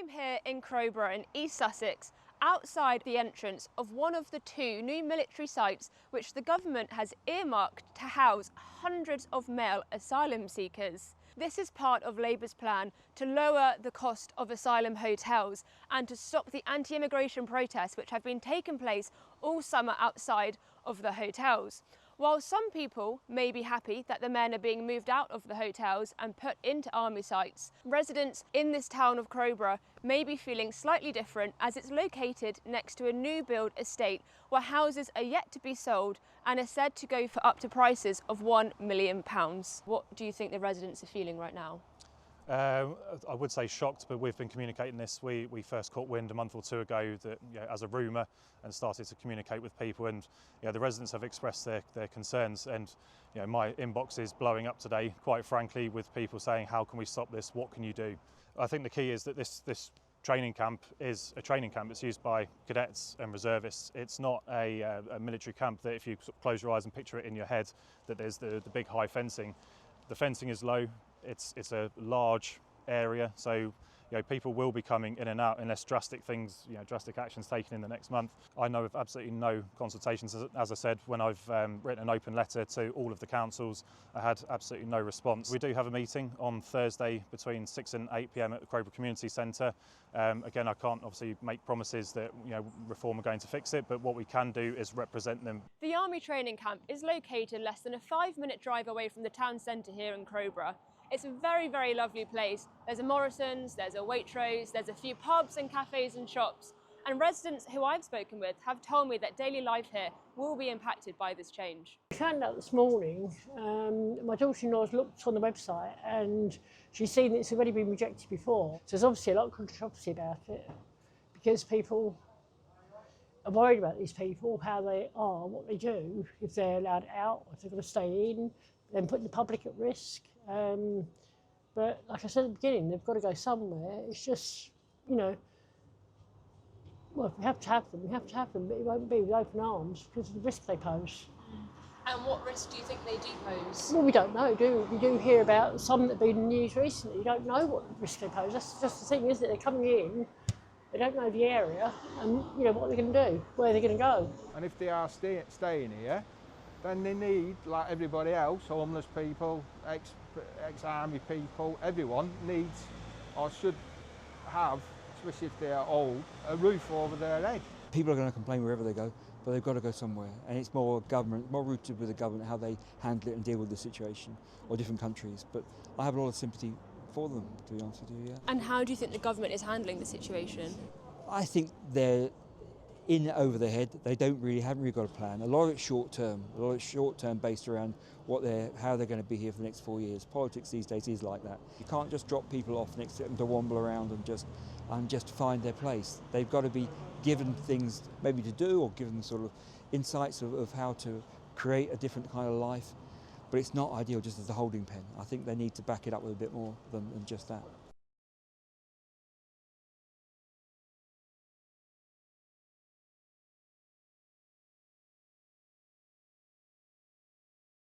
I'm here in Crowborough in East Sussex, outside the entrance of one of the two new military sites which the government has earmarked to house hundreds of male asylum seekers. This is part of Labour's plan to lower the cost of asylum hotels and to stop the anti-immigration protests which have been taking place all summer outside of the hotels. While some people may be happy that the men are being moved out of the hotels and put into army sites, residents in this town of Crowborough may be feeling slightly different as it's located next to a new build estate where houses are yet to be sold and are said to go for up to prices of £1 million. What do you think the residents are feeling right now? I would say shocked, but we've been communicating this. We first caught wind a month or two ago that, as a rumour, and started to communicate with people, and the residents have expressed their concerns, and my inbox is blowing up today, quite frankly, with people saying, how can we stop this, what can you do? I think the key is that this training camp is a training camp. It's used by cadets and reservists. It's not a military camp that if you sort of close your eyes and picture it in your head, that there's the big high fencing. The fencing is low. It's a large area, so people will be coming in and out unless drastic actions taken in the next month. I know of absolutely no consultations. As I said, when I've written an open letter to all of the councils, I had absolutely no response. We do have a meeting on Thursday between 6 and 8 p.m. at the Crowborough Community Centre. Again, I can't obviously make promises that reform are going to fix it, but what we can do is represent them. The Army training camp is located less than a 5-minute drive away from the town centre here in Crowborough. It's a very, very lovely place. There's a Morrison's, there's a Waitrose, there's a few pubs and cafes and shops. And residents who I've spoken with have told me that daily life here will be impacted by this change. I found out this morning, my daughter-in-law's looked on the website and she's seen it's already been rejected before. So there's obviously a lot of controversy about it because people are worried about these people, how they are, what they do, if they're allowed out, if they're going to stay in, then putting the public at risk. But like I said at the beginning, they've got to go somewhere. It's just, well, if we have to have them, we have to have them, but it won't be with open arms because of the risk they pose. And what risk do you think they do pose? Well, we don't know, do we? We do hear about some that have been in the news recently. You don't know what risk they pose. That's just the thing, isn't it? They're coming in, they don't know the area, and what they're going to do, where they're going to go. And if they are staying here, then they need, like everybody else, homeless people, ex-army people, everyone needs or should have, especially if they are old, a roof over their head. People are going to complain wherever they go, but they've got to go somewhere. And it's more government, more rooted with the government, how they handle it and deal with the situation, or different countries. But I have a lot of sympathy for them, to be honest with you, yeah. And how do you think the government is handling the situation? I think they're in over their head. They haven't really got a plan. A lot of it's short term. Based around how they're going to be here for the next 4 years. Politics these days is like that. You can't just drop people off next to them to wamble around and just find their place. They've got to be given things maybe to do, or given sort of insights of how to create a different kind of life. But it's not ideal just as a holding pen. I think they need to back it up with a bit more than just that.